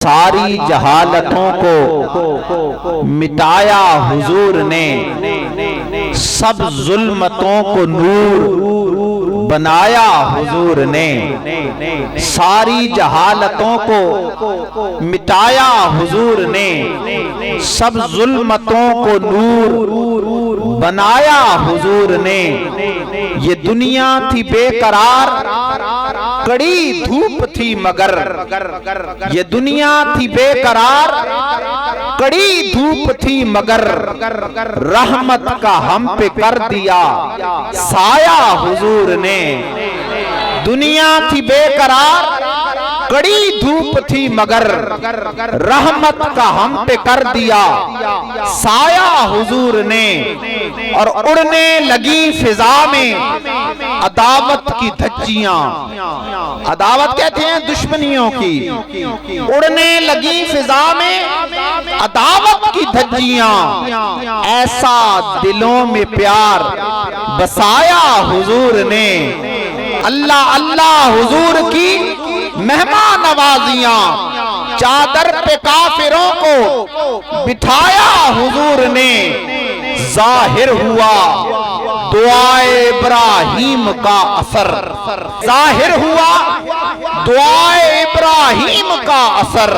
ساری جہالتوں کو مٹایا حضور نے، سب ظلمتوں کو نور بنایا حضور نے، ساری جہالتوں کو مٹایا حضور نے، سب ظلمتوں کو نور بنایا حضور نے۔ یہ دنیا تھی بے قرار، کڑی دھوپ تھی مگر، یہ دنیا تھی بے قرار، کڑی دھوپ تھی مگر، رحمت کا ہم پہ کر دیا سایہ حضور نے۔ دنیا تھی بے قرار، کڑی دھوپ تھی مگر، رحمت کا ہم پہ کر دیا سایہ حضور نے۔ اور اڑنے لگی فضا میں عداوت کی دھجیاں، عداوت کہتے ہیں دشمنیوں کی، اڑنے لگی فضا میں عداوت کی دھجیاں، ایسا دلوں میں پیار بسایا حضور نے۔ اللہ اللہ حضور کی مہمان نوازیاں، چادر پہ کافروں کو بٹھایا حضور نے۔ ظاہر ہوا دعائے ابراہیم کا اثر، ظاہر ہوا دعائے ابراہیم کا اثر،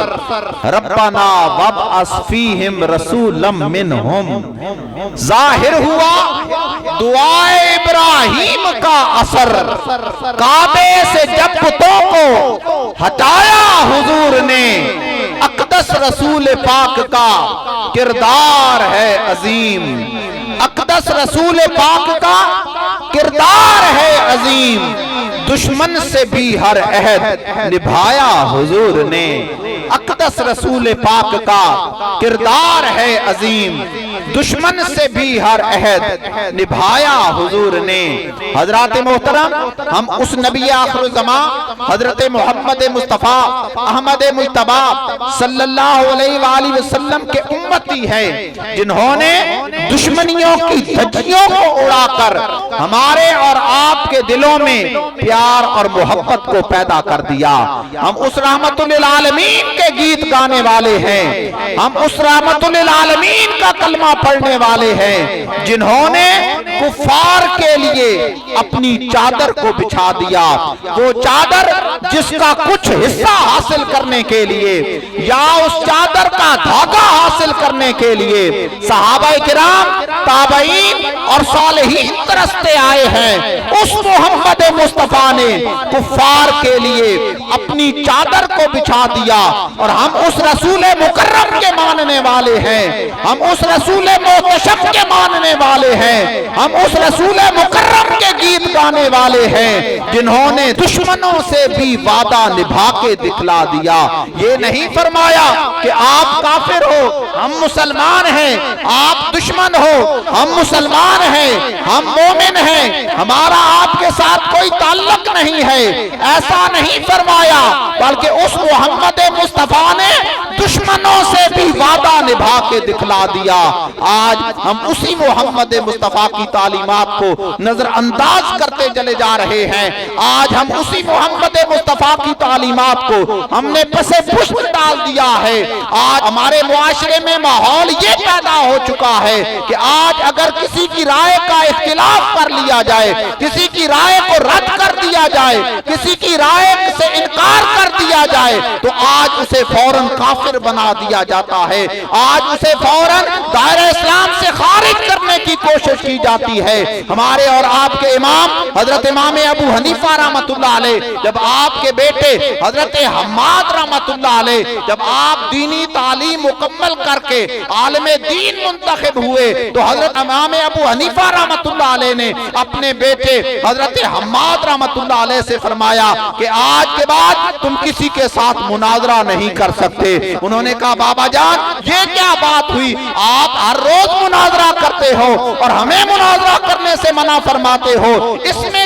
ربنا وابعث فیہم رسولا منہم، ظاہر ہوا دعائے ابراہیم کا اثر، کعبے سے جب بتوں کو ہٹایا حضور نے۔ اقدس رسول پاک کا کردار ہے عظیم، اقدس رسول پاک کا کردار ہے عظیم، دشمن سے بھی ہر عہد نبھایا حضور نے۔ اقدس رسول پاک کا کردار ہے عظیم، دشمن سے بھی ہر عہد نبھایا حضور نے۔ حضرات محترم، ہم اس نبی آخر الزمان حضرت محمد مصطفیٰ احمد مجتبیٰ صلی اللہ علیہ وآلہ وسلم کے امتی ہیں، جنہوں نے دشمنیوں کی دھجیوں کو اڑا کر ہمارے اور آپ کے دلوں میں پیار اور محبت کو پیدا کر دیا۔ ہم اس رحمت للعالمین کے گیت گانے والے ہیں، ہم اس رحمت للعالمین کا کلمہ پڑھنے والے ہیں، جنہوں نے کفار کے لیے اپنی چادر کو بچھا دیا۔ وہ چادر جس کا کچھ حصہ حاصل کرنے کے لیے یا اس چادر کا دھاگا حاصل کرنے کے لیے صحابہ کرام، تابعین اور صالحین ترستے آئے ہیں، اس محمد مصطفیٰ نے کفار کے لیے اپنی چادر کو بچھا دیا۔ اور ہم اس رسول مکرم کے ماننے والے ہیں، ہم اس رسول محتشم کے ماننے والے ہیں، ہم اس رسول مکرم کے گیت گانے والے ہیں، جنہوں نے دشمنوں سے بھی وعدہ نبھا کے دکھلا دیا۔ یہ نہیں فرمایا کہ آپ کافر ہو ہم مسلمان ہیں، آپ دشمن ہو ہم مسلمان ہیں، ہم مومن ہیں، ہمارا آپ کے ساتھ کوئی تعلق نہیں ہے، ایسا نہیں فرمایا، بلکہ اس محمد مصطفیٰ نے دشمنوں سے بھی وعدہ نبھا کے دکھلا دیا۔ آج ہم اسی محمد مصطفیٰ کی تعلیمات کو نظر انداز کرتے چلے جا رہے ہیں، آج ہم اسی محمد مصطفیٰ کی تعلیمات کو ہم نے پس پشت ڈال دیا ہے۔ آج ہمارے معاشرے میں ماحول یہ پیدا ہو چکا ہے کہ آج اگر کسی کی رائے کا اختلاف کر لیا جائے، کسی کی رائے کو رد کر دیا جائے، کسی کی رائے سے انکار کر دیا جائے، تو آج اسے فوراً کافر بنا دیا جاتا ہے، آج اسے فوراً دائرہ اسلام سے خارج کرنے کی کوشش کی جاتی ہے۔ ہمارے اور آپ کے امام حضرت امام ابو حنیفہ رحمۃ اللہ علیہ، جب آپ کے بیٹے حضرت حماد رحمۃ اللہ علیہ، جب آپ دینی تعلیم مکمل کر کے عالم دین منتخب ہوئے، تو حضرت امام ابو حنیفہ رحمۃ اللہ علیہ نے اپنے بیٹے حضرت حماد رحمۃ اللہ علیہ سے فرمایا کہ آج کے بعد تم کسی کے ساتھ مناظرہ نہیں کر سکتے۔ انہوں نے کہا بابا جان یہ کیا بات ہوئی، آپ ہر روز مناظرہ کرتے ہو اور ہمیں مناظرہ کرنے سے منع فرماتے ہو، اس میں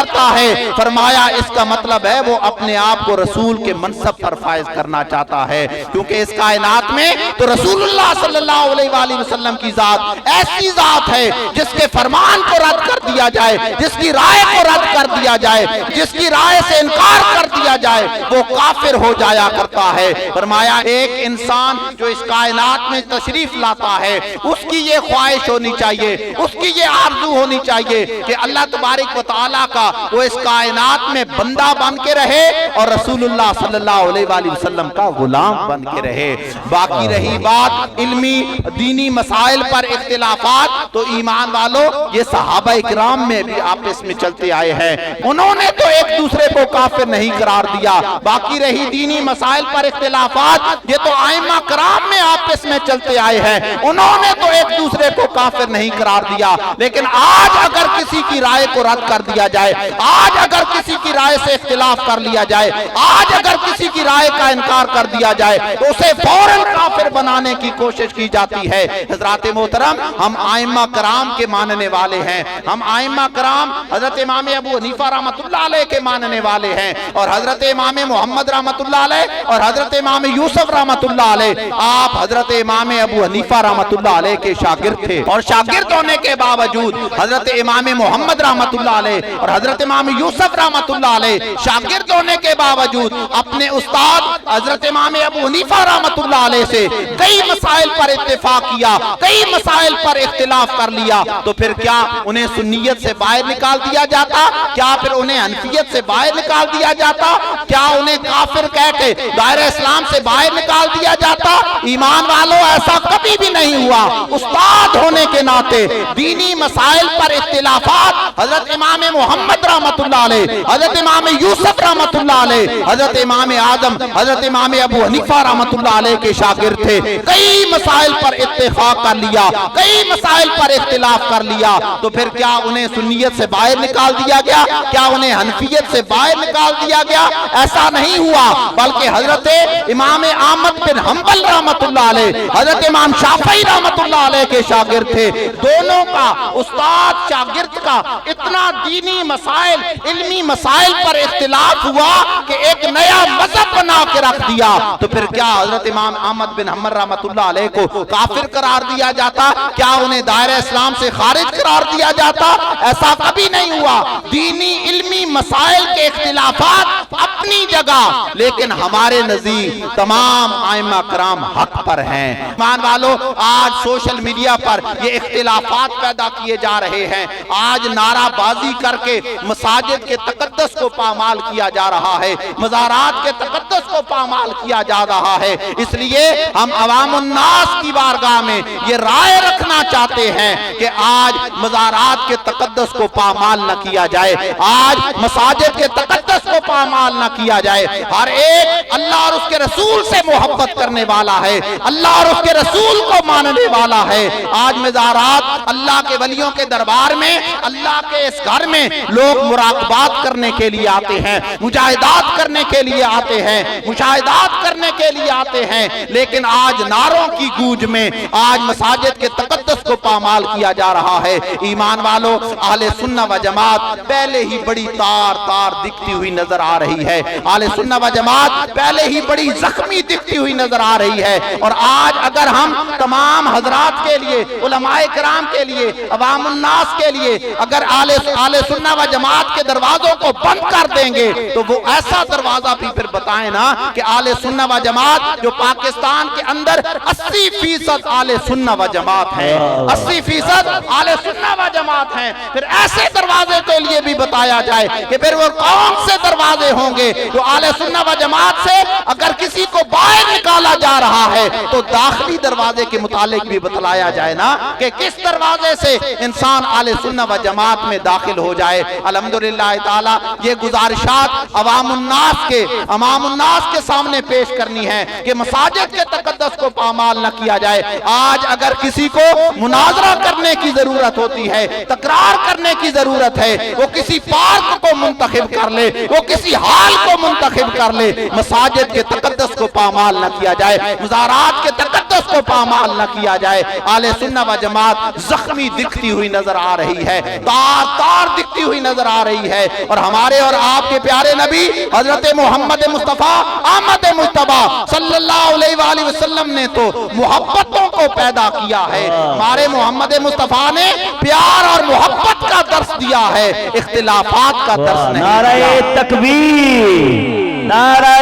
کرتا ہے، فرمایا اس کا مطلب ہے وہ اپنے آپ کو رسول کے منصب پر فائز کرنا چاہتا ہے، کیونکہ اس کائنات میں تو رسول اللہ صلی اللہ علیہ وآلہ وسلم کی ذات ایسی ذات ہے جس کے فرمان کو رد کر دیا جائے، جس کی رائے کو رد کر دیا جائے، جس کی رائے سے انکار کر دیا جائے وہ کافر ہو جایا کرتا ہے۔ فرمایا ایک انسان جو اس کائنات میں تشریف لاتا ہے اس کی یہ خواہش ہونی چاہیے، اس کی یہ آرزو ہونی چاہیے کہ اللہ تبارک و تعالیٰ کا وہ اس کائنات میں بندہ بن کے رہے اور رسول اللہ صلی اللہ علیہ وآلہ وسلم کا غلام بن کے رہے۔ باقی رہی بات علمی دینی مسائل پر اختلافات، تو ایمان والو یہ صحابہ اکرام میں بھی آپس میں چلتے آئے ہیں، انہوں نے تو ایک دوسرے کو کافر نہیں قرار دیا۔ باقی رہی دینی مسائل پر اختلافات، یہ تو ائمہ کرام میں آپس میں چلتے آئے ہیں، انہوں نے تو ایک دوسرے کو کافر نہیں قرار دیا۔ لیکن آج اگر کسی کی رائے کو رد کر دیا جائے، آج اگر کسی کی رائے سے اختلاف کر لیا جائے، آج اگر کسی کی رائے کا انکار کر دیا جائے تو اسے فوراً کافر بنانے کی کوشش کی جاتی ہے۔ حضرات محترم، ہم ائمہ کرام کے ماننے والے ہیں، ہم ائمہ کرام حضرت امام ابو حنیفہ رحمۃ اللہ علیہ کے ماننے والے ہیں، اور حضرت امام محمد رحمۃ اللہ علیہ اور حضرت امام یوسف رحمۃ اللہ علیہ، آپ حضرت امام ابو حنیفہ رحمۃ اللہ علیہ کے شاگرد تھے، اور شاگرد ہونے کے باوجود حضرت امام محمد رحمۃ اللہ علیہ اور حضرت امام یوسف رحمۃ اللہ علیہ شاگرد ہونے کے باوجود اپنے استاد حضرت امام ابو حنیفہ رحمۃ اللہ علیہ سے کئی مسائل پر اتفاق کیا، کئی مسائل پر اختلاف کر لیا، تو پھر کیا انہیں سنیت سے باہر نکال دیا جاتا؟ کیا پھر انہیں حنفیت سے باہر نکال دیا جاتا؟ کیا انہیں کافر کہہ کے دائرہ اسلام سے باہر نکال دیا جاتا؟ ایمان والو ایسا کبھی بھی نہیں ہوا۔ استاد ہونے کے ناطے دینی مسائل پر اختلافات حضرت امام محمد رحمۃ اللہ علیہ، حضرت امام یوسف رحمۃ اللہ علیہ، حضرت امام اعظم حضرت امام ابو حنیفہ رحمۃ اللہ علیہ کے شاگرد تھے، کئی مسائل پر اتفاق کر لیا، کئی مسائل پر اختلاف کر لیا، تو پھر کیا انہیں سنیت سے باہر نکال دیا گیا؟ کیا انہیں حنفیت سے باہر نکال دیا گیا؟ ایسا نہیں ہوا، بلکہ حضرت امام احمد بن حنبل رحمۃ اللہ علیہ، حضرت امام شافعی رحمۃ اللہ علیہ کے شاگرد تھے، دونوں کا استاد شاگرد کا اتنا دینی مسائل علمی مسائل پر اختلاف ہوا کہ ایک نیا مذہب بنا کے رکھ دیا، تو پھر کیا حضرت امام احمد بن حنبل رحمۃ اللہ علیہ کو کافر قرار دیا جاتا؟ کیا انہیں دائرہ اسلام سے خارج قرار دیا جاتا؟ ایسا کبھی نہیں ہوا۔ دینی علمی مسائل کے اختلافات اپنی جگہ، لیکن ہمارے نزدیک تمام ائمہ کرام حق پر ہیں۔ ایمان والو، آج سوشل میڈیا پر یہ اختلافات پیدا کیے جا رہے ہیں، آج نعرہ بازی کر کے مساجد کے تقدس کو پامال کیا جا رہا ہے، مزارات کے تقدس کو پامال کیا جا رہا ہے۔ اس لیے ہم عوام الناس کی بارگاہ میں یہ رائے رکھنا چاہتے ہیں کہ آج مزارات کے تقدس کو پامال نہ کیا جائے، آج مساجد کے تقدس کو پامال نہ کیا جائے۔ ہر ایک اللہ اور اس کے رسول سے محبت کرنے والا ہے، اللہ اور اس کے رسول کو ماننے والا ہے۔ آج مزارات اللہ کے ولیوں کے دربار میں، اللہ کے اس گھر میں لوگ مراقبات کرنے کے لیے آتے ہیں، مجاہدات کرنے کے لیے آتے ہیں، مشاہدات کرنے کے لیے آتے ہیں، لیکن آج نعروں کی گونج میں آج مساجد کے تقدس کو پامال کیا جا رہا ہے۔ ایمان والو، اہل سنہ و جماعت پہلے ہی بڑی تار تار دکھتی ہوئی نظر آ رہی ہے، اہل سنہ و جماعت پہلے ہی بڑی زخمی دکھتی ہوئی نظر آ رہی ہے، اور آج اگر ہم تمام حضرات کے لیے، علماء کرام کے لیے، عوام الناس کے لیے اگر اہل سنہ و جماعت کے دروازوں کو بند کر دیں گے تو وہ ایسا دروازہ بھی پھر بتائیں نا کہ اہل سنہ و جماعت جو پاکستان کے اندر 80% اہل سنہ و جماعت ہے، 80% اہل سنہ و جماعت ہیں، پھر ایسے دروازے کے لیے بھی بتایا جائے کہ پھر وہ کون سے دروازے ہوں گے جو اہل سنہ و جماعت سے اگر کسی کو باہر نکالا جا رہا ہے تو داخلی دروازے کے متعلق بھی بتلایا جائے نا کہ کس دروازے سے انسان اہل سنہ و جماعت میں داخل ہو جائے۔ الحمدللہ تعالی یہ گزارشات عوام الناس کے سامنے پیش کرنی ہے کہ مساجد کے تقدس کو پامال نہ کیا جائے۔ آج اگر کسی کو مناظرہ کرنے کی ضرورت ہوتی ہے، تکرار کرنے کی ضرورت ہے، وہ کسی پارک کو منتخب کر لے، وہ کسی حال کو منتخب کر لے، مساجد کے تقدس کو پامال نہ کیا جائے، مزارات کے تقدس اس کو پامال نہ کیا جائے۔ اہل سنت و جماعت زخمی دکھتی ہوئی نظر آ رہی ہے، تار تار دکھتی ہوئی نظر آ رہی ہے، اور ہمارے اور آپ کے پیارے نبی حضرت محمد مصطفیٰ احمد مجتبی صلی اللہ علیہ وآلہ وسلم نے تو محبتوں کو پیدا کیا ہے۔ ہمارے محمد مصطفیٰ نے پیار اور محبت کا درس دیا ہے، اختلافات کا درس نہیں دیا۔ نعرہ تکبیر، نعرہ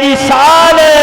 رسالت۔